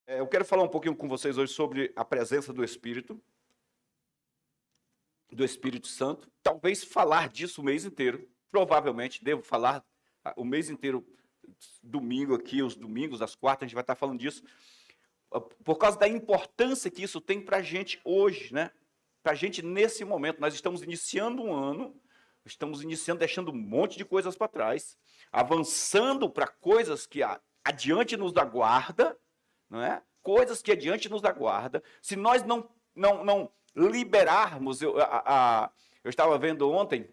Eu quero falar um pouquinho com vocês hoje sobre a presença do Espírito Santo. Talvez falar disso o mês inteiro. Provavelmente devo falar o mês inteiro, domingo aqui, os domingos, as quartas, a gente vai estar falando disso, por causa da importância que isso tem para a gente hoje, né? Para a gente nesse momento. Nós estamos iniciando um ano, deixando um monte de coisas para trás, avançando para coisas que adiante nos aguarda, não é? Coisas que adiante nos aguarda. Se nós não liberarmos, eu estava vendo ontem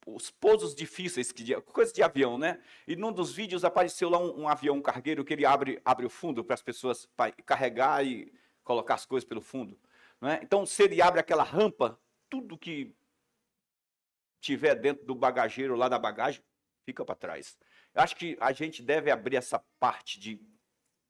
os pousos difíceis, coisas de avião, né? E num dos vídeos apareceu lá um avião cargueiro que ele abre o fundo para as pessoas carregar e colocar as coisas pelo fundo, não é? Então, se ele abre aquela rampa, tudo que tiver dentro do bagageiro lá da bagagem fica para trás. Eu acho que a gente deve abrir essa parte de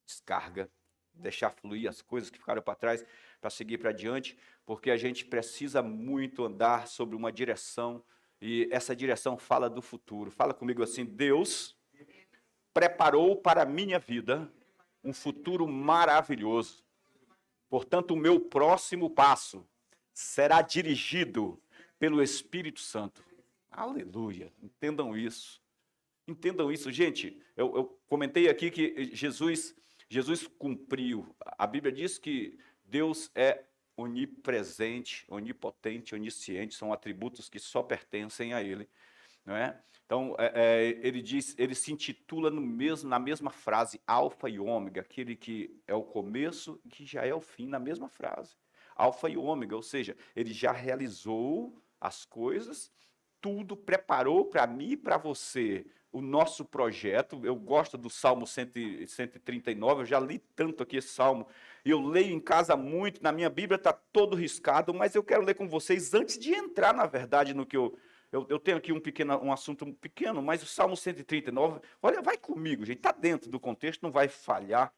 descarga, deixar fluir as coisas que ficaram para trás para seguir para adiante, porque a gente precisa muito andar sobre uma direção, e essa direção fala do futuro. Fala comigo assim: Deus preparou para a minha vida um futuro maravilhoso. Portanto, o meu próximo passo será dirigido pelo Espírito Santo. Aleluia! Entendam isso. Entendam isso, gente. Eu comentei aqui que Jesus cumpriu. A Bíblia diz que Deus é onipresente, onipotente, onisciente, são atributos que só pertencem a Ele, não é? Então, ele se intitula na mesma frase, Alfa e Ômega, aquele que é o começo e que já é o fim, na mesma frase. Alfa e Ômega, ou seja, ele já realizou as coisas, tudo preparou para mim e para você o nosso projeto. Eu gosto do Salmo 139, eu já li tanto aqui esse Salmo, eu leio em casa muito, na minha Bíblia está todo riscado, mas eu quero ler com vocês antes de entrar, na verdade, no que eu tenho aqui um assunto pequeno, mas o Salmo 139, olha, vai comigo, gente, está dentro do contexto, não vai falhar,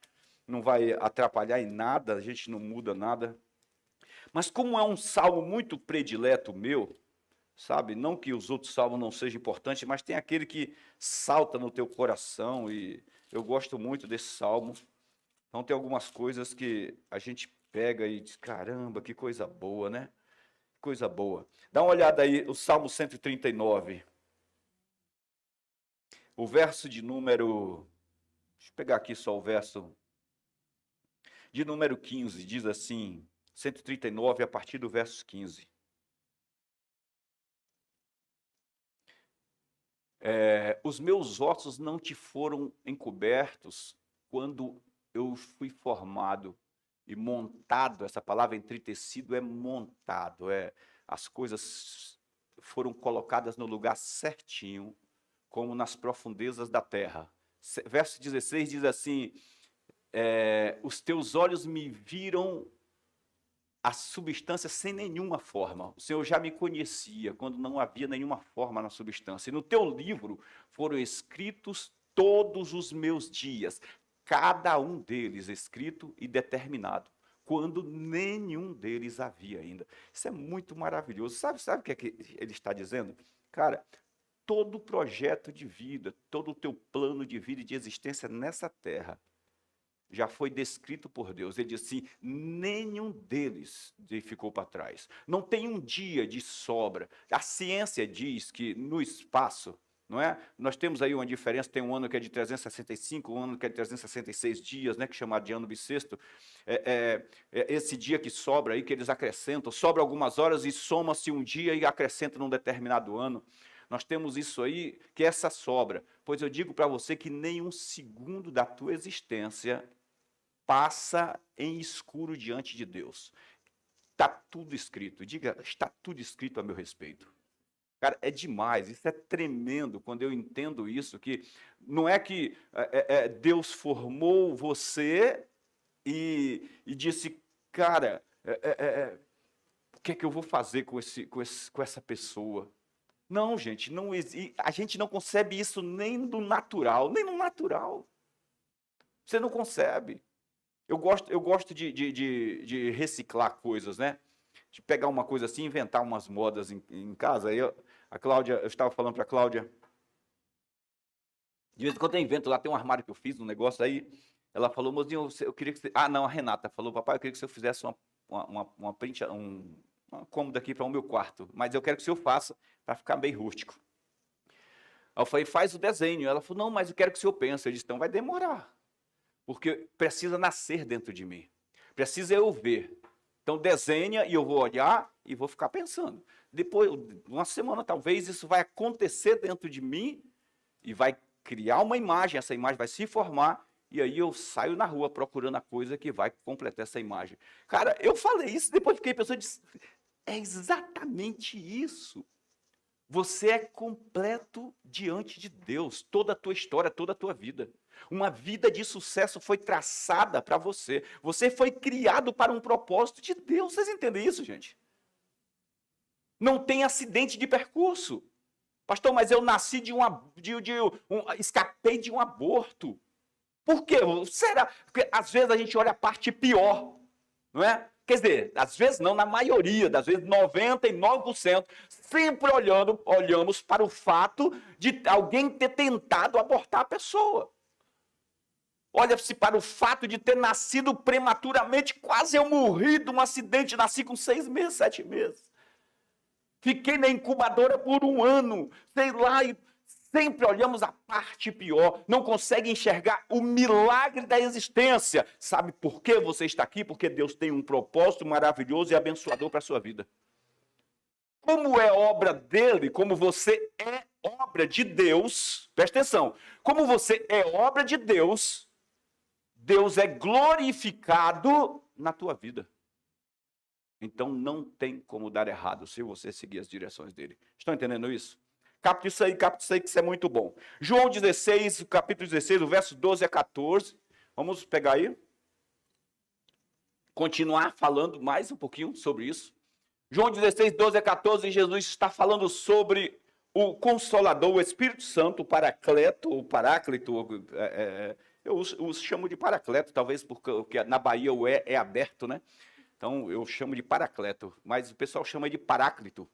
não vai atrapalhar em nada, a gente não muda nada. Mas como é um salmo muito predileto meu, sabe? Não que os outros salmos não sejam importantes, mas tem aquele que salta no teu coração, e eu gosto muito desse salmo. Então tem algumas coisas que a gente pega e diz: caramba, que coisa boa, né? Que coisa boa. Dá uma olhada aí, o Salmo 139. O verso de número... Deixa eu pegar aqui só o verso de número 15, diz assim, 139, a partir do verso 15. Os meus ossos não te foram encobertos quando eu fui formado e montado. Essa palavra entritecido é montado, as coisas foram colocadas no lugar certinho, como nas profundezas da terra. Verso 16 diz assim: os teus olhos me viram a substância sem nenhuma forma. O Senhor já me conhecia quando não havia nenhuma forma na substância. E no teu livro foram escritos todos os meus dias, cada um deles escrito e determinado, quando nenhum deles havia ainda. Isso é muito maravilhoso. Sabe o que é que ele está dizendo? Cara, todo projeto de vida, todo o teu plano de vida e de existência nessa terra já foi descrito por Deus. Ele diz assim: nenhum deles ficou para trás. Não tem um dia de sobra. A ciência diz que no espaço, não é? Nós temos aí uma diferença, tem um ano que é de 365, um ano que é de 366 dias, né, que é chamado de ano bissexto. Esse dia que sobra aí, que eles acrescentam, sobra algumas horas e soma-se um dia e acrescenta num determinado ano. Nós temos isso aí, que é essa sobra. Pois eu digo para você que nenhum segundo da tua existência passa em escuro diante de Deus. Está tudo escrito. Diga: está tudo escrito a meu respeito. Cara, é demais, isso é tremendo quando eu entendo isso, que não é que Deus formou você e disse: cara, o que é que eu vou fazer com essa pessoa? Não, gente, a gente não concebe isso nem no natural, nem no natural. Você não concebe. Eu gosto de reciclar coisas, né? De pegar uma coisa assim, inventar umas modas em casa. Aí a Cláudia, eu estava falando para a Cláudia, De vez em quando eu invento, lá tem um armário que eu fiz, um negócio aí. Ela falou, mozinho, eu queria que você... Ah, não, a Renata falou, papai, eu queria que você fizesse uma print, uma cômoda aqui para o meu quarto. Mas eu quero que o senhor faça para ficar bem rústico. Aí eu falei, faz o desenho. Ela falou, não, mas eu quero que o senhor pense. Eu disse, então vai demorar. Porque precisa nascer dentro de mim. Precisa eu ver. Então desenha e eu vou olhar e vou ficar pensando. Depois, uma semana talvez, isso vai acontecer dentro de mim e vai criar uma imagem, essa imagem vai se formar e aí eu saio na rua procurando a coisa que vai completar essa imagem. Cara, eu falei isso, depois fiquei pensando, disse, é exatamente isso. Você é completo diante de Deus, toda a tua história, toda a tua vida. Uma vida de sucesso foi traçada para você. Você foi criado para um propósito de Deus. Vocês entendem isso, gente? Não tem acidente de percurso. Pastor, mas eu nasci escapei de um aborto. Por quê? Será? Porque às vezes a gente olha a parte pior, não é? Quer dizer, às vezes não, na maioria, das vezes 99%, sempre olhamos para o fato de alguém ter tentado abortar a pessoa. Olha-se para o fato de ter nascido prematuramente, quase eu morri de um acidente, nasci com 6 meses, 7 meses. Fiquei na incubadora por 1 ano, sei lá, e sempre olhamos a parte pior, não consegue enxergar o milagre da existência. Sabe por que você está aqui? Porque Deus tem um propósito maravilhoso e abençoador para a sua vida. Como é obra dele, como você é obra de Deus, presta atenção, como você é obra de Deus, Deus é glorificado na tua vida. Então não tem como dar errado se você seguir as direções dele. Estão entendendo isso? Capta isso aí que isso é muito bom. João 16, capítulo 16, o verso 12 a 14. Vamos pegar aí. Continuar falando mais um pouquinho sobre isso. João 16, 12 a 14, Jesus está falando sobre o Consolador, o Espírito Santo, o Paracleto, o Paráclito. Eu os chamo de Paracleto, talvez porque na Bahia o é aberto, né? Então, eu chamo de Paracleto, mas o pessoal chama de Paráclito.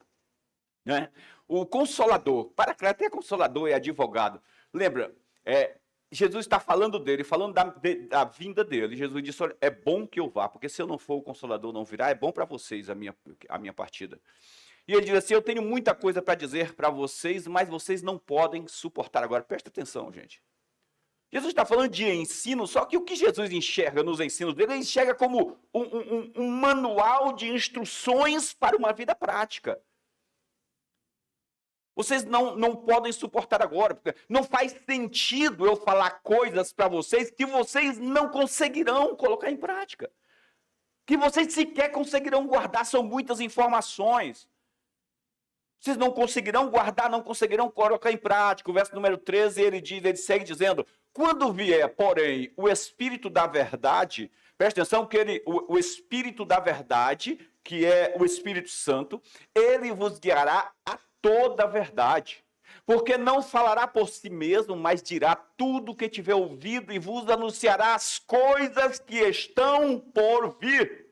Né? O Consolador, Paracleto é consolador, é advogado. Lembra, Jesus está falando dele, falando da vinda dele. Jesus disse, olha, é bom que eu vá, porque se eu não for o Consolador, não virá, é bom para vocês a minha partida. E ele diz assim, eu tenho muita coisa para dizer para vocês, mas vocês não podem suportar. Agora, presta atenção, gente. Jesus está falando de ensino, só que o que Jesus enxerga nos ensinos dele, ele enxerga como um manual de instruções para uma vida prática. Vocês não podem suportar agora, porque não faz sentido eu falar coisas para vocês que vocês não conseguirão colocar em prática. Que vocês sequer conseguirão guardar, são muitas informações. Vocês não conseguirão guardar, não conseguirão colocar em prática. O verso número 13, ele segue dizendo, quando vier, porém, o Espírito da verdade, presta atenção que o Espírito da verdade, que é o Espírito Santo, ele vos guiará a toda a verdade. Porque não falará por si mesmo, mas dirá tudo o que tiver ouvido e vos anunciará as coisas que estão por vir.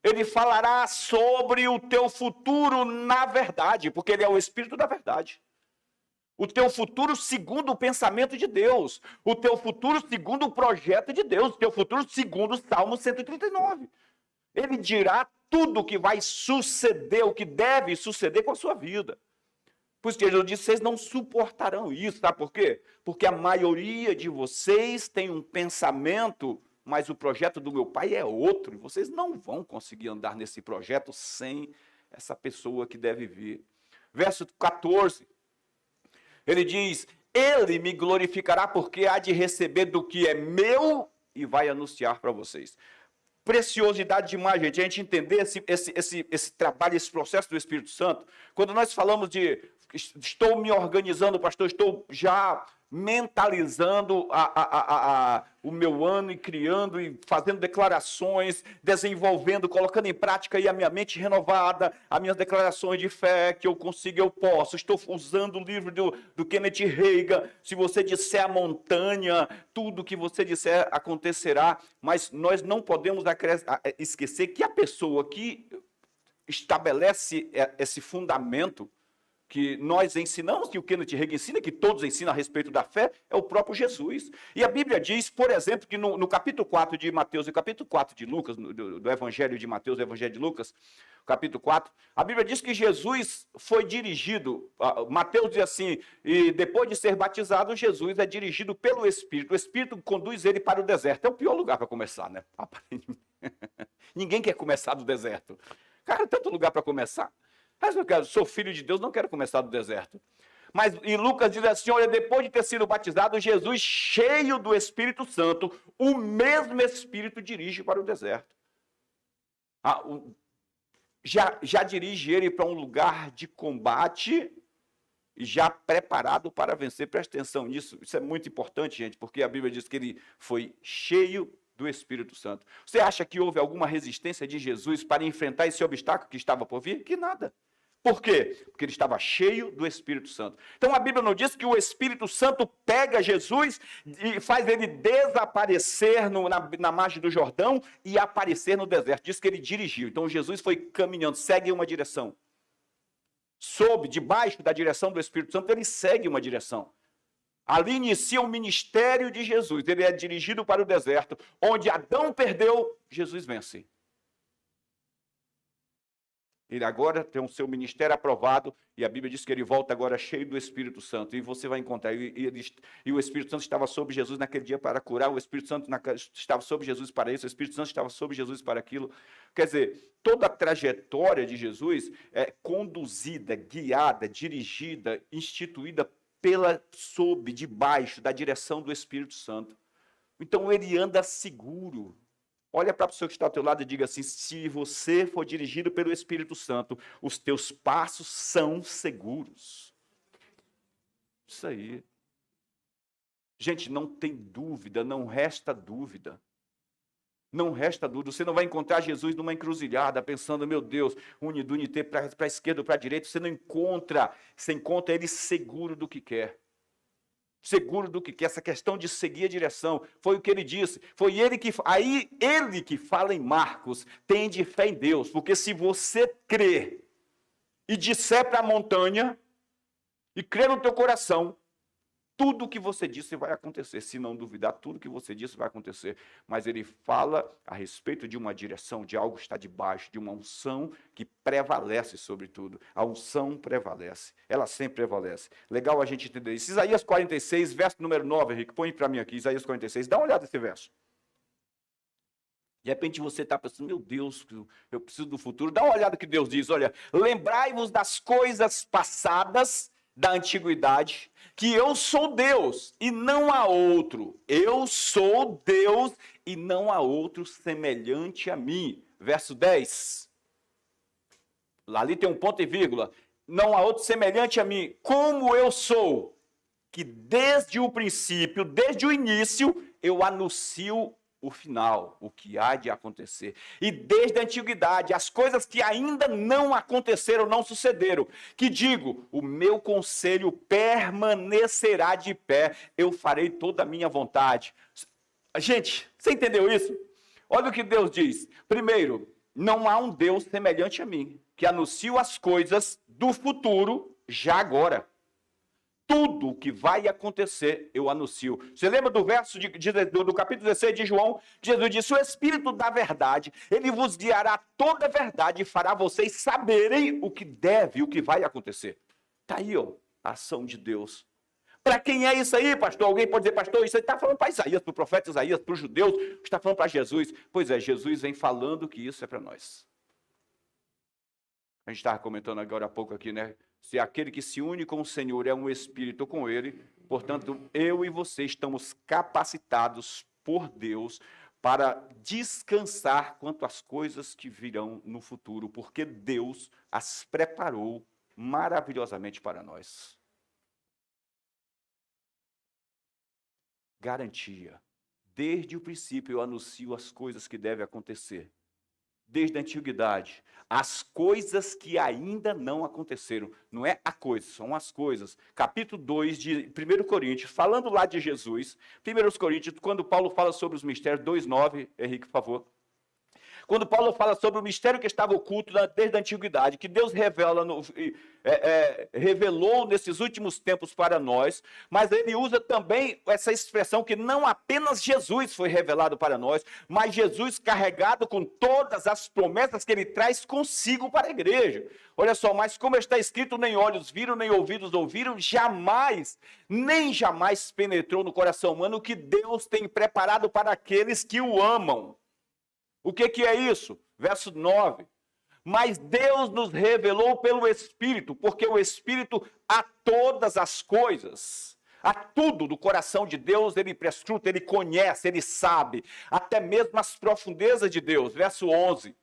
Ele falará sobre o teu futuro na verdade, porque ele é o Espírito da verdade. O teu futuro segundo o pensamento de Deus. O teu futuro segundo o projeto de Deus. O teu futuro segundo o Salmo 139. Ele dirá tudo o que vai suceder, o que deve suceder com a sua vida. Por isso que Jesus disse, vocês não suportarão isso. Sabe por quê? Porque a maioria de vocês tem um pensamento, mas o projeto do meu pai é outro. E vocês não vão conseguir andar nesse projeto sem essa pessoa que deve vir. Verso 14. Ele diz, ele me glorificará porque há de receber do que é meu e vai anunciar para vocês. Preciosidade demais, gente, a gente entender esse trabalho, esse processo do Espírito Santo. Quando nós falamos de, estou me organizando, pastor, estou já mentalizando o meu ano e criando e fazendo declarações, desenvolvendo, colocando em prática aí a minha mente renovada, as minhas declarações de fé, que eu consigo, eu posso. Estou usando o livro do Kenneth Reagan, se você disser a montanha, tudo que você disser acontecerá, mas nós não podemos esquecer que a pessoa que estabelece esse fundamento, que nós ensinamos, que o Kenneth Hagin ensina, que todos ensinam a respeito da fé, é o próprio Jesus. E a Bíblia diz, por exemplo, que no capítulo 4 de Mateus e capítulo 4 de Lucas, do Evangelho de Mateus e do Evangelho de Lucas, capítulo 4, a Bíblia diz que Jesus foi dirigido, Mateus diz assim, e depois de ser batizado, Jesus é dirigido pelo Espírito. O Espírito conduz ele para o deserto. É o pior lugar para começar, né? Ninguém quer começar do deserto. Cara, tanto lugar para começar. Mas eu sou filho de Deus, não quero começar do deserto. Mas e Lucas diz assim, olha, depois de ter sido batizado, Jesus, cheio do Espírito Santo, o mesmo Espírito dirige para o deserto. Já dirige ele para um lugar de combate, já preparado para vencer. Presta atenção nisso, isso é muito importante, gente, porque a Bíblia diz que ele foi cheio do Espírito Santo. Você acha que houve alguma resistência de Jesus para enfrentar esse obstáculo que estava por vir? Que nada. Por quê? Porque ele estava cheio do Espírito Santo. Então a Bíblia não diz que o Espírito Santo pega Jesus e faz ele desaparecer na margem do Jordão e aparecer no deserto. Diz que ele dirigiu. Então Jesus foi caminhando, segue uma direção. Debaixo da direção do Espírito Santo, ele segue uma direção. Ali inicia o ministério de Jesus. Ele é dirigido para o deserto. Onde Adão perdeu, Jesus vence. Ele agora tem o seu ministério aprovado, e a Bíblia diz que ele volta agora cheio do Espírito Santo. E você vai encontrar, e o Espírito Santo estava sobre Jesus naquele dia para curar, o Espírito Santo estava sobre Jesus para isso, o Espírito Santo estava sobre Jesus para aquilo. Quer dizer, toda a trajetória de Jesus é conduzida, guiada, dirigida, instituída debaixo da direção do Espírito Santo. Então ele anda seguro. Olha para a pessoa que está ao teu lado e diga assim, se você for dirigido pelo Espírito Santo, os teus passos são seguros. Isso aí. Gente, não tem dúvida, não resta dúvida. Não resta dúvida. Você não vai encontrar Jesus numa encruzilhada, pensando, meu Deus, unidunité para a esquerda ou para a direita. Você não encontra. Você encontra ele seguro do que quer. Seguro do que quer, essa questão de seguir a direção, foi o que ele disse, foi ele que fala em Marcos, tem de fé em Deus, porque se você crer e disser para a montanha, e crer no teu coração, tudo o que você disse vai acontecer. Se não duvidar, tudo o que você disse vai acontecer. Mas ele fala a respeito de uma direção, de algo que está debaixo, de uma unção que prevalece sobre tudo. A unção prevalece. Ela sempre prevalece. Legal a gente entender isso. Isaías 46, verso número 9, Henrique, põe para mim aqui, Isaías 46. Dá uma olhada nesse verso. De repente você está pensando, meu Deus, eu preciso do futuro. Dá uma olhada que Deus diz, olha, lembrai-vos das coisas passadas da antiguidade, que eu sou Deus e não há outro. Eu sou Deus e não há outro semelhante a mim. Verso 10. Ali tem um ponto e vírgula. Não há outro semelhante a mim. Como eu sou, que desde o princípio, desde o início, eu anuncio o final, o que há de acontecer. E desde a antiguidade, as coisas que ainda não aconteceram, não sucederam, que digo, o meu conselho permanecerá de pé, eu farei toda a minha vontade. Gente, você entendeu isso? Olha o que Deus diz. Primeiro, não há um Deus semelhante a mim, que anuncio as coisas do futuro já agora. Tudo o que vai acontecer, eu anuncio. Você lembra do verso do capítulo 16 de João? Jesus disse, o Espírito da verdade, ele vos guiará toda a verdade e fará vocês saberem o que deve, o que vai acontecer. Está aí, ó, a ação de Deus. Para quem é isso aí, pastor? Alguém pode dizer, pastor, isso aí está falando para Isaías, para o profeta Isaías, para os judeus, está falando para Jesus. Pois é, Jesus vem falando que isso é para nós. A gente estava comentando agora há pouco aqui, né? Se aquele que se une com o Senhor é um espírito com ele, portanto, eu e você estamos capacitados por Deus para descansar quanto às coisas que virão no futuro, porque Deus as preparou maravilhosamente para nós. Garantia. Desde o princípio eu anuncio as coisas que devem acontecer. Desde a antiguidade, as coisas que ainda não aconteceram. Não é a coisa, são as coisas. Capítulo 2 de 1 Coríntios, falando lá de Jesus. 1 Coríntios, quando Paulo fala sobre os mistérios, 2,9, Henrique, por favor. Quando Paulo fala sobre o mistério que estava oculto desde a antiguidade, que Deus revelou nesses últimos tempos para nós, mas ele usa também essa expressão que não apenas Jesus foi revelado para nós, mas Jesus carregado com todas as promessas que ele traz consigo para a igreja. Olha só, mas como está escrito, nem olhos viram, nem ouvidos ouviram, jamais, nem jamais penetrou no coração humano o que Deus tem preparado para aqueles que o amam. O que é isso? Verso 9. Mas Deus nos revelou pelo Espírito, porque o Espírito a todas as coisas, a tudo do coração de Deus, ele prescruta, ele conhece, ele sabe, até mesmo as profundezas de Deus. Verso 11.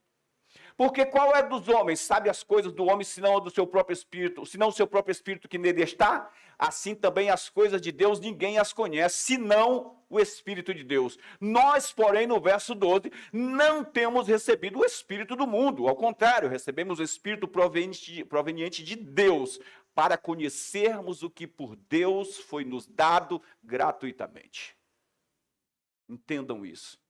Porque qual é dos homens sabe as coisas do homem, senão do seu próprio espírito, senão o seu próprio espírito que nele está? Assim também as coisas de Deus ninguém as conhece, senão o Espírito de Deus. Nós, porém, no verso 12, não temos recebido o Espírito do mundo. Ao contrário, recebemos o Espírito proveniente de Deus, para conhecermos o que por Deus foi nos dado gratuitamente. Entendam isso.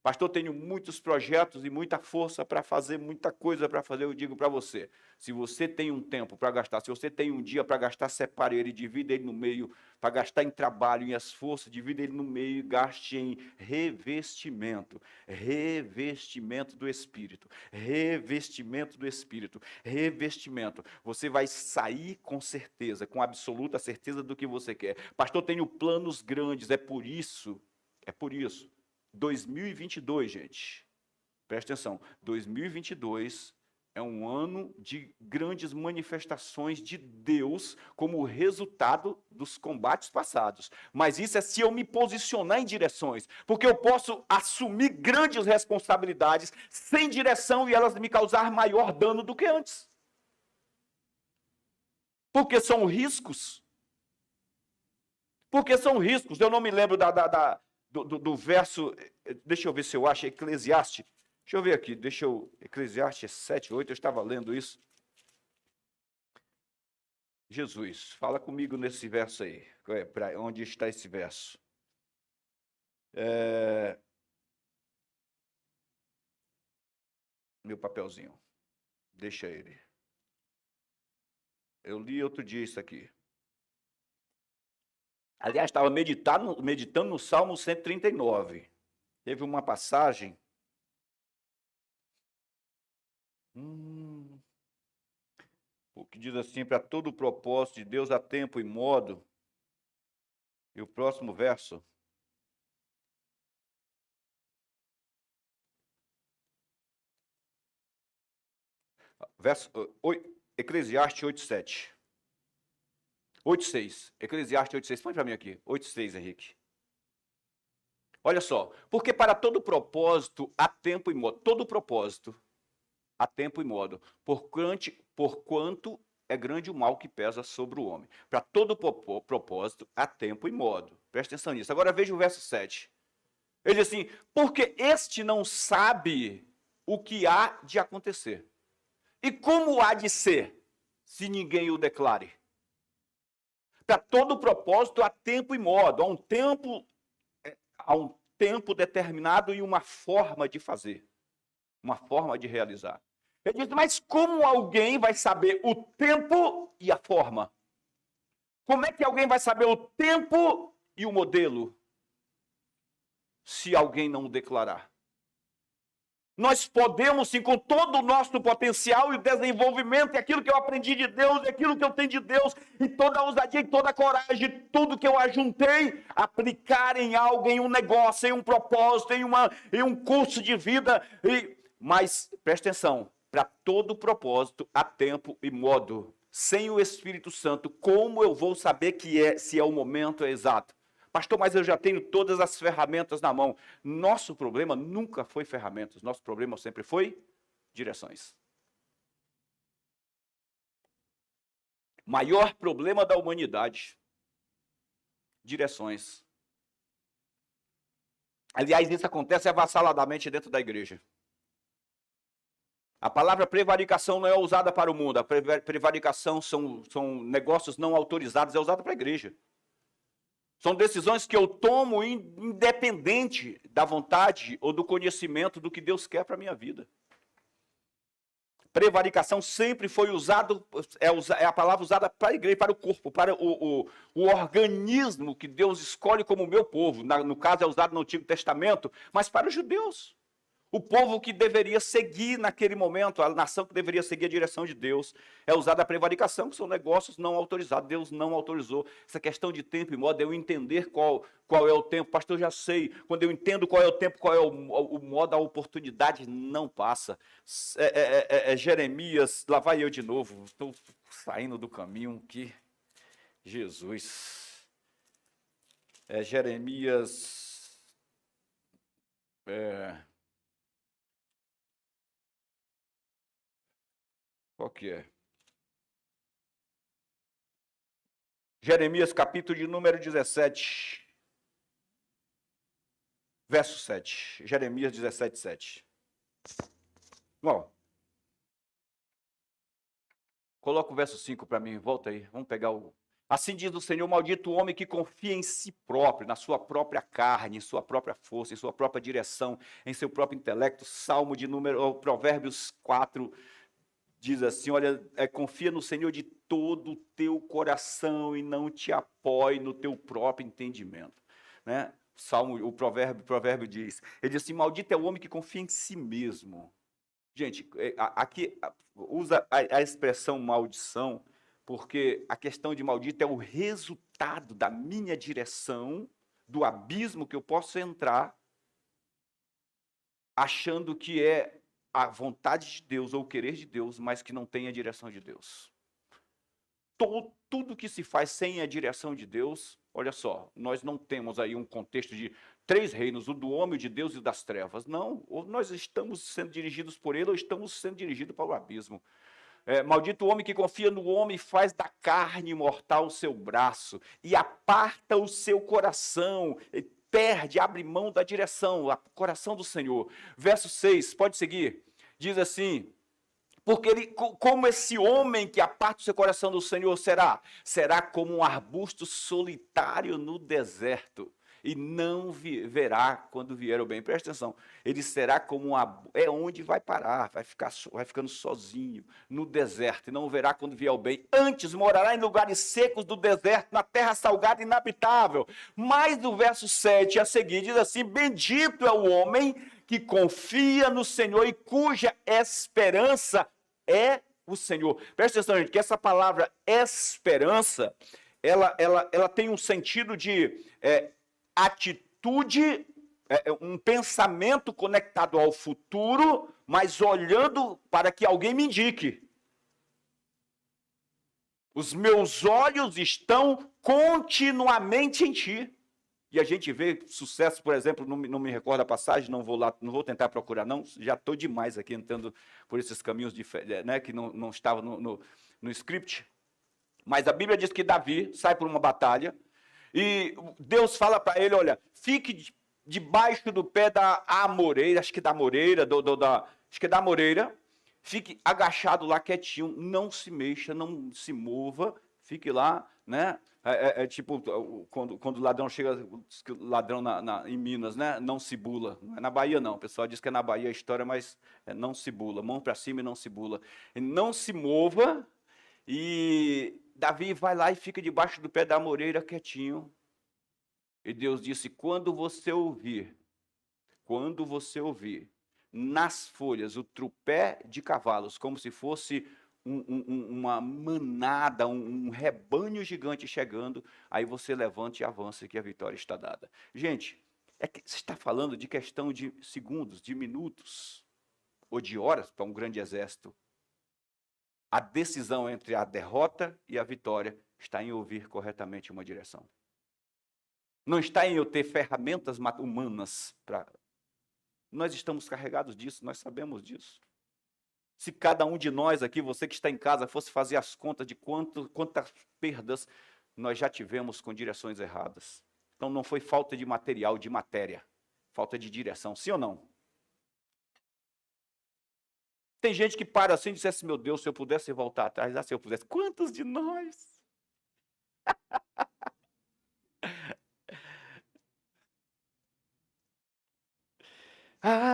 Pastor, tenho muitos projetos e muita força para fazer, muita coisa para fazer. Eu digo para você, se você tem um tempo para gastar, se você tem um dia para gastar, separe ele, divida ele no meio, para gastar em trabalho, em esforço, divida ele no meio e gaste em revestimento. Revestimento do Espírito. Revestimento do Espírito. Revestimento. Você vai sair com certeza, com absoluta certeza do que você quer. Pastor, tenho planos grandes, é por isso. 2022, gente, presta atenção, 2022 é um ano de grandes manifestações de Deus como resultado dos combates passados. Mas isso é se eu me posicionar em direções, porque eu posso assumir grandes responsabilidades sem direção e elas me causar maior dano do que antes. Porque são riscos. Eu não me lembro do verso, deixa eu ver se eu acho, Eclesiastes. Deixa eu ver aqui, Eclesiastes 7, 8, eu estava lendo isso. Jesus, fala comigo nesse verso aí. Para onde está esse verso? Meu papelzinho. Deixa ele. Eu li outro dia isso aqui. Aliás, estava meditando no Salmo 139. Teve uma passagem. O que diz assim, para todo o propósito de Deus há tempo e modo. E o próximo verso. Eclesiastes 8:7. 8:6. Eclesiastes 8:6. Põe para mim aqui. 8:6, Henrique. Olha só. Porque para todo propósito há tempo e modo. Todo propósito há tempo e modo. Porquanto é grande o mal que pesa sobre o homem. Para todo propósito há tempo e modo. Presta atenção nisso. Agora veja o verso 7. Ele diz assim, porque este não sabe o que há de acontecer. E como há de ser, se ninguém o declare? Para todo propósito há tempo e modo, há um tempo determinado e uma forma de fazer, uma forma de realizar. Ele diz, mas como alguém vai saber o tempo e a forma? Como é que alguém vai saber o tempo e o modelo, se alguém não o declarar? Nós podemos, sim, com todo o nosso potencial e desenvolvimento, e aquilo que eu aprendi de Deus, e aquilo que eu tenho de Deus, e toda a ousadia, e toda a coragem, tudo que eu ajuntei, aplicar em algo, em um negócio, em um propósito, em um curso de vida. Mas, presta atenção, para todo propósito há tempo e modo. Sem o Espírito Santo, como eu vou saber se é o momento exato? Pastor, mas eu já tenho todas as ferramentas na mão. Nosso problema nunca foi ferramentas. Nosso problema sempre foi direções. Maior problema da humanidade. Direções. Aliás, isso acontece avassaladamente dentro da igreja. A palavra prevaricação não é usada para o mundo. A prevaricação são negócios não autorizados, é usada para a igreja. São decisões que eu tomo independente da vontade ou do conhecimento do que Deus quer para a minha vida. Prevaricação sempre foi usado, é a palavra usada para a igreja, para o corpo, para o organismo que Deus escolhe como meu povo. No caso é usado no Antigo Testamento, mas para os judeus. O povo que deveria seguir naquele momento, a nação que deveria seguir a direção de Deus, é usada a prevaricação, que são negócios não autorizados. Deus não autorizou. Essa questão de tempo e modo, eu entender qual é o tempo. Pastor, eu já sei. Quando eu entendo qual é o tempo, qual é o modo, a oportunidade não passa. Jeremias, lá vai eu de novo. Estou saindo do caminho que... Jesus. Jeremias... Qual que é? Jeremias, capítulo de número 17, verso 7. Jeremias 17, 7. Bom, coloca o verso 5 para mim, volta aí, vamos pegar o... Assim diz o Senhor, maldito o homem que confia em si próprio, na sua própria carne, em sua própria força, em sua própria direção, em seu próprio intelecto. Salmo de número, Provérbios 4, diz assim, olha, confia no Senhor de todo o teu coração e não te apoie no teu próprio entendimento. Né? O provérbio diz, ele diz assim, maldito é o homem que confia em si mesmo. Gente, aqui usa a expressão maldição, porque a questão de maldito é o resultado da minha direção, do abismo que eu posso entrar, achando que é a vontade de Deus ou o querer de Deus, mas que não tem a direção de Deus. Tudo que se faz sem a direção de Deus, olha só, nós não temos aí um contexto de 3 reinos, o do homem, o de Deus e o das trevas. Não, ou nós estamos sendo dirigidos por ele ou estamos sendo dirigidos para o abismo. Maldito o homem que confia no homem e faz da carne mortal o seu braço e aparta o seu coração, perde, abre mão da direção, o coração do Senhor. Verso 6, pode seguir, diz assim, porque como esse homem que aparta o seu coração do Senhor será como um arbusto solitário no deserto, e não verá quando vier o bem. Presta atenção, ele será como onde vai parar, vai ficando sozinho no deserto, e não verá quando vier o bem. Antes morará em lugares secos do deserto, na terra salgada e inabitável. Mas no verso 7 a seguir diz assim, bendito é o homem que confia no Senhor e cuja esperança é o Senhor. Presta atenção, gente, que essa palavra esperança, ela tem um sentido de atitude, um pensamento conectado ao futuro, mas olhando para que alguém me indique. Os meus olhos estão continuamente em ti. E a gente vê sucesso, por exemplo, não me recordo a passagem, não vou tentar procurar não, já estou demais aqui entrando por esses caminhos né, que não estava no script. Mas a Bíblia diz que Davi sai por uma batalha, e Deus fala para ele, olha, fique debaixo do pé da amoreira, acho que da moreira, acho que é da moreira, fique agachado lá quietinho, não se mexa, não se mova, fique lá, né? Tipo, quando o ladrão chega, ladrão em Minas, né? Não se bula. Não é na Bahia, não. O pessoal diz que é na Bahia a história, mas não se bula. Mão para cima e não se bula. E não se mova, e Davi vai lá e fica debaixo do pé da amoreira quietinho. E Deus disse, quando você ouvir nas folhas o tropé de cavalos, como se fosse uma manada, um rebanho gigante chegando, aí você levanta e avança, que a vitória está dada. Gente, você está falando de questão de segundos, de minutos, ou de horas para um grande exército. A decisão entre a derrota e a vitória está em ouvir corretamente uma direção. Não está em eu ter ferramentas humanas para... Nós estamos carregados disso, nós sabemos disso. Se cada um de nós aqui, você que está em casa, fosse fazer as contas de quantas perdas nós já tivemos com direções erradas. Então não foi falta de material, de matéria. Falta de direção, sim ou não? Tem gente que para assim e diz assim, meu Deus, se eu pudesse voltar atrás, se eu pudesse. Quantos de nós?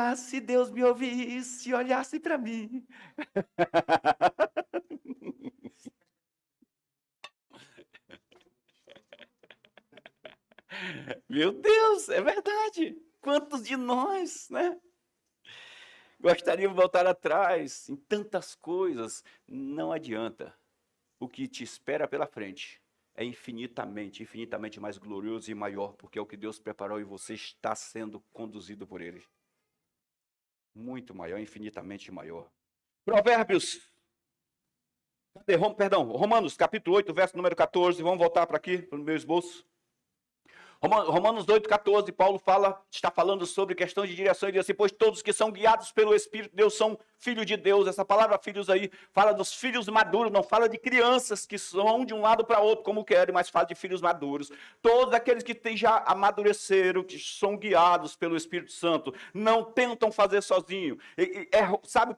Ah, se Deus me ouvisse, olhasse para mim. Meu Deus, é verdade. Quantos de nós, né? Gostariam de voltar atrás em tantas coisas. Não adianta. O que te espera pela frente é infinitamente, infinitamente mais glorioso e maior, porque é o que Deus preparou e você está sendo conduzido por Ele. Muito maior, infinitamente maior. Provérbios, Romanos, capítulo 8, verso número 14. Vamos voltar para aqui, para o meu esboço. Romanos 8,14, Paulo está falando sobre questão de direção e diz assim: pois todos que são guiados pelo Espírito de Deus são filhos de Deus. Essa palavra filhos aí fala dos filhos maduros, não fala de crianças que vão de um lado para outro como querem, mas fala de filhos maduros. Todos aqueles que já amadureceram, que são guiados pelo Espírito Santo, não tentam fazer sozinho. Sabe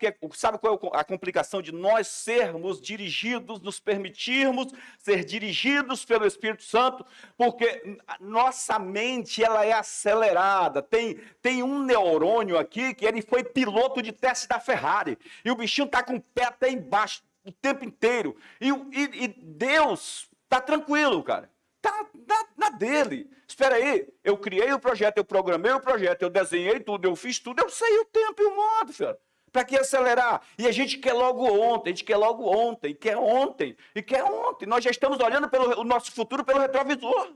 qual é a complicação de nós sermos dirigidos, nos permitirmos ser dirigidos pelo Espírito Santo? Porque nossa mente, ela é acelerada. Tem um neurônio aqui que ele foi piloto de teste da Ferrari. E o bichinho está com o pé até embaixo o tempo inteiro. E Deus está tranquilo, cara. Está na dele. Espera aí, eu criei o projeto, eu programei o projeto, eu desenhei tudo, eu fiz tudo, eu sei o tempo e o modo, filho. Para que acelerar? E a gente quer logo ontem, a gente quer logo ontem, quer ontem, e quer ontem. Nós já estamos olhando o nosso futuro pelo retrovisor.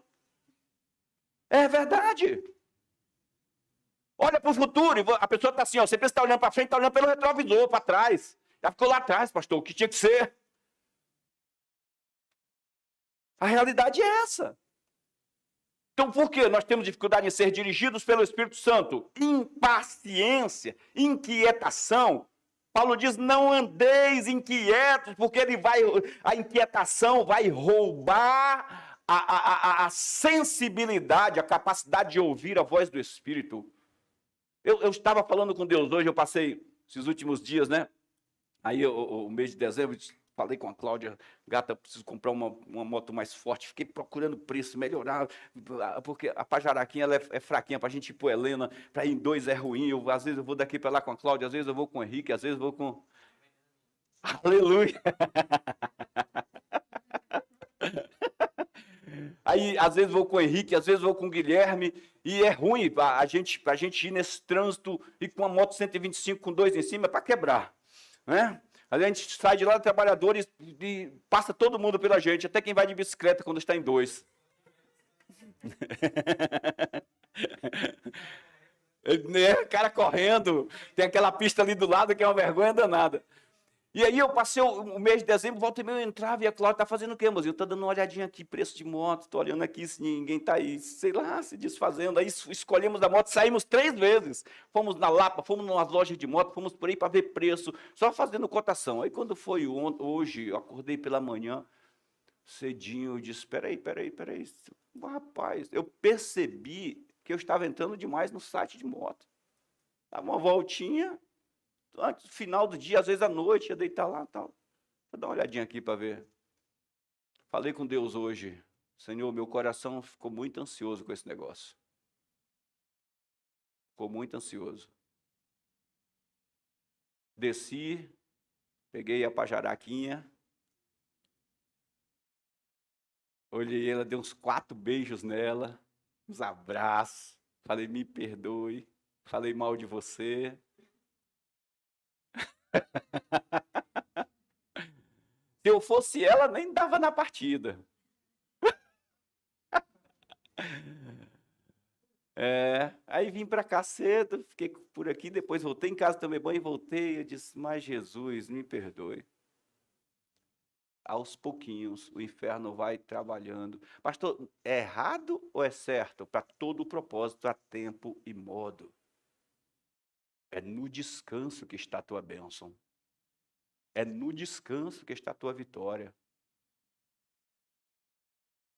É verdade. Olha para o futuro, e a pessoa está assim, ó, você pensa que está olhando para frente, está olhando pelo retrovisor, para trás. Já ficou lá atrás, pastor, o que tinha que ser. A realidade é essa. Então, por que nós temos dificuldade em ser dirigidos pelo Espírito Santo? Impaciência, inquietação. Paulo diz, não andeis inquietos, porque a inquietação vai roubar a sensibilidade, a capacidade de ouvir a voz do Espírito. Eu estava falando com Deus hoje, eu passei esses últimos dias, né? Aí o mês de dezembro, falei com a Cláudia, gata, preciso comprar uma moto mais forte. Fiquei procurando preço, melhorar, porque a Pajaraquinha ela é fraquinha para a gente ir para Helena, para ir em 2 é ruim. Às vezes eu vou daqui para lá com a Cláudia, às vezes eu vou com o Henrique, às vezes eu vou com... Aleluia! Aí, às vezes vou com o Henrique, às vezes vou com o Guilherme, e é ruim para a gente ir nesse trânsito e com uma moto 125 com 2 em cima, é para quebrar, né? A gente sai de lá, trabalhadores, e passa todo mundo pela gente, até quem vai de bicicleta quando está em 2. Né? Cara correndo, tem aquela pista ali do lado que é uma vergonha danada. E aí eu passei o mês de dezembro, volta e meia eu entrava e a Cláudia está fazendo o quê, mozinho? Estou dando uma olhadinha aqui, preço de moto, estou olhando aqui se ninguém está aí, sei lá, se desfazendo. Aí escolhemos a moto, saímos 3 vezes. Fomos na Lapa, fomos nas lojas de moto, fomos por aí para ver preço, só fazendo cotação. Aí quando foi hoje, eu acordei pela manhã, cedinho, eu disse, peraí. Rapaz, eu percebi que eu estava entrando demais no site de moto. Dava uma voltinha... Antes, final do dia, às vezes à noite, ia deitar lá e tal. Vou dar uma olhadinha aqui para ver. Falei com Deus hoje. Senhor, meu coração ficou muito ansioso com esse negócio. Ficou muito ansioso. Desci, peguei a Pajaraquinha. Olhei ela, dei uns 4 beijos nela, uns abraços. Falei, me perdoe. Falei mal de você. Se eu fosse ela, nem dava na partida. Aí vim para cá cedo, fiquei por aqui, depois voltei em casa, tomei banho e voltei. Eu disse, mas Jesus, me perdoe. Aos pouquinhos, o inferno vai trabalhando. Pastor, é errado ou é certo? Para todo o propósito, há tempo e modo. É no descanso que está a tua bênção. É no descanso que está a tua vitória.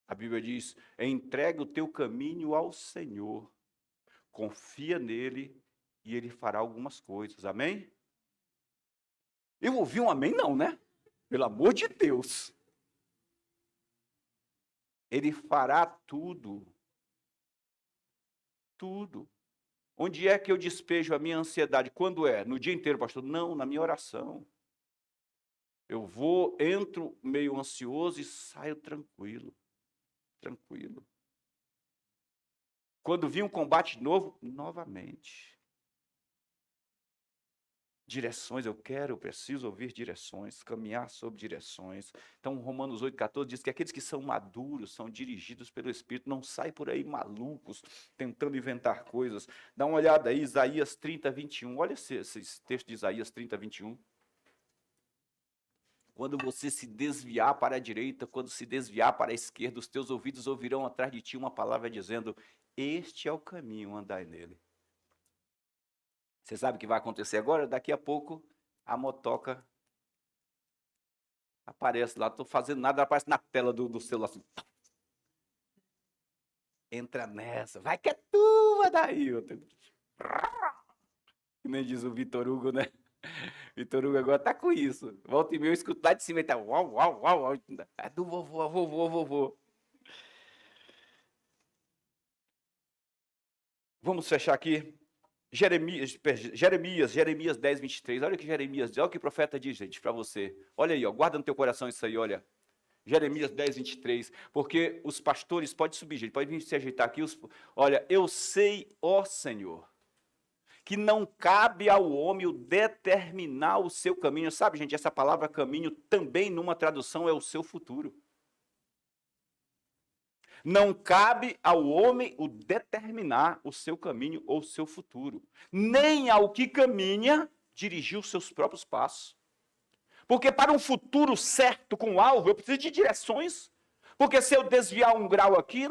A Bíblia diz, entrega o teu caminho ao Senhor. Confia nele e ele fará algumas coisas. Amém? Eu ouvi um amém não, né? Pelo amor de Deus. Ele fará tudo. Tudo. Onde é que eu despejo a minha ansiedade? Quando é? No dia inteiro, pastor? Não, na minha oração. Eu entro meio ansioso e saio tranquilo. Tranquilo. Quando vir um combate novo, novamente. Direções, eu preciso ouvir direções, caminhar sob direções. Então, Romanos 8,14 diz que aqueles que são maduros são dirigidos pelo Espírito, não saem por aí malucos, tentando inventar coisas. Dá uma olhada aí, Isaías 30:21. Olha esse texto de Isaías 30:21. Quando você se desviar para a direita, quando se desviar para a esquerda, os teus ouvidos ouvirão atrás de ti uma palavra dizendo: este é o caminho, andai nele. Você sabe o que vai acontecer agora? Daqui a pouco, a motoca aparece lá. Estou fazendo nada, ela aparece na tela do celular assim. Entra nessa. Vai que é tua, Dailton. Que nem diz o Vitor Hugo, né? Vitor Hugo agora tá com isso. Volta e meia, eu escuto lá de cima e tá uau, uau, uau, uau. É do vovô, vovô, vovô. Vamos fechar aqui. Jeremias 10:23. Olha o que Jeremias diz, olha o que o profeta diz, gente, para você. Olha aí, ó, guarda no teu coração isso aí, olha. Jeremias 10:23. Porque os pastores, pode subir, gente, pode vir se ajeitar aqui. Olha, eu sei, ó Senhor, que não cabe ao homem o determinar o seu caminho. Sabe, gente, essa palavra caminho também numa tradução é o seu futuro. Não cabe ao homem o determinar o seu caminho ou o seu futuro, nem ao que caminha dirigir os seus próprios passos. Porque para um futuro certo com alvo, eu preciso de direções. Porque se eu desviar um grau aqui,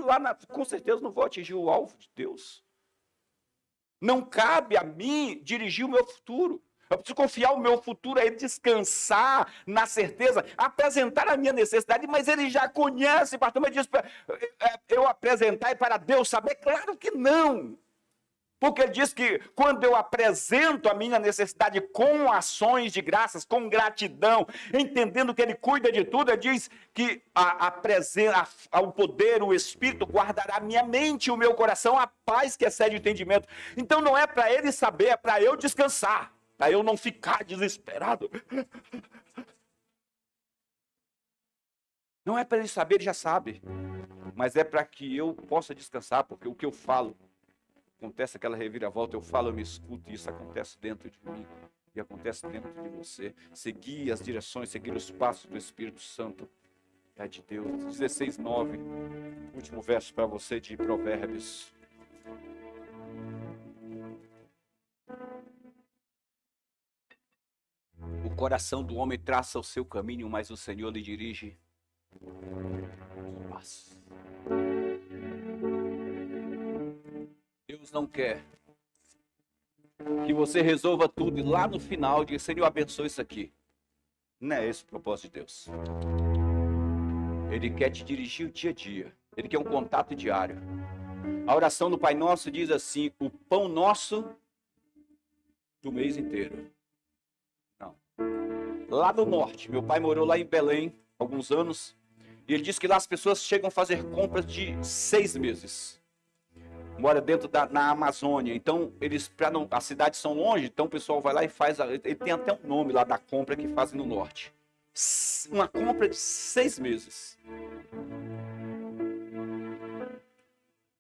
com certeza não vou atingir o alvo de Deus. Não cabe a mim dirigir o meu futuro. Eu preciso confiar o meu futuro a Ele, descansar na certeza, apresentar a minha necessidade, mas Ele já conhece, pastor, mas diz para eu apresentar e para Deus saber? Claro que não. Porque Ele diz que quando eu apresento a minha necessidade com ações de graças, com gratidão, entendendo que Ele cuida de tudo, Ele diz que o poder, o Espírito guardará a minha mente e o meu coração, a paz que excede o entendimento. Então não é para Ele saber, é para eu descansar. Para eu não ficar desesperado. Não é para ele saber, ele já sabe. Mas é para que eu possa descansar, porque o que eu falo, acontece aquela reviravolta, eu falo, eu me escuto, e isso acontece dentro de mim. E acontece dentro de você. Seguir as direções, seguir os passos do Espírito Santo. É de Deus. 16:9. Último verso para você de Provérbios. O coração do homem traça o seu caminho, mas o Senhor lhe dirige os passos. Deus não quer que você resolva tudo e lá no final diga: Senhor, abençoe isso aqui. Não é esse o propósito de Deus. Ele quer te dirigir o dia a dia. Ele quer um contato diário. A oração do Pai Nosso diz assim: o pão nosso do mês inteiro. Lá no norte, meu pai morou lá em Belém alguns anos, e ele disse que lá as pessoas chegam a fazer compras de 6 meses. Mora dentro na Amazônia, então as cidades são longe, então o pessoal vai lá e faz, ele tem até um nome lá da compra que fazem no norte. Uma compra de 6 meses.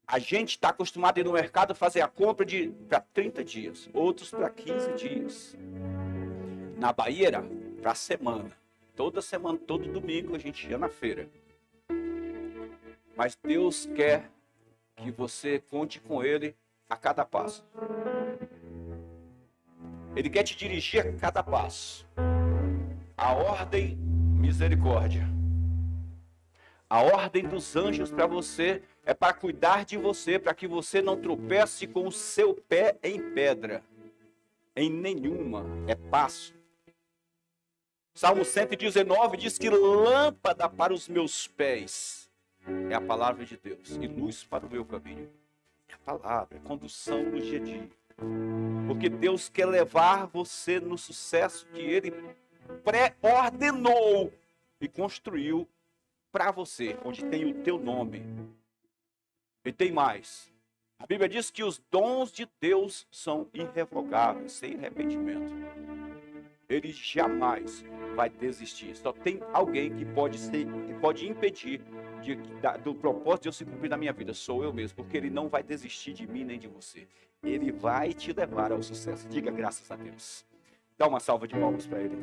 A gente está acostumado a ir no mercado fazer a compra para 30 dias, outros para 15 dias. Na Bahia era para a semana. Toda semana, todo domingo a gente ia na feira. Mas Deus quer que você conte com Ele a cada passo. Ele quer te dirigir a cada passo. A ordem, misericórdia. A ordem dos anjos para você é para cuidar de você, para que você não tropece com o seu pé em pedra. Em nenhuma é passo. Salmo 119 diz que lâmpada para os meus pés é a palavra de Deus e luz para o meu caminho. É a palavra, é condução no dia a dia. Porque Deus quer levar você no sucesso que Ele pré-ordenou e construiu para você, onde tem o teu nome. E tem mais. A Bíblia diz que os dons de Deus são irrevogáveis, sem arrependimento. Ele jamais vai desistir. Só tem alguém que pode impedir do propósito de eu se cumprir na minha vida. Sou eu mesmo, porque ele não vai desistir de mim nem de você. Ele vai te levar ao sucesso. Diga graças a Deus. Dá uma salva de palmas para ele.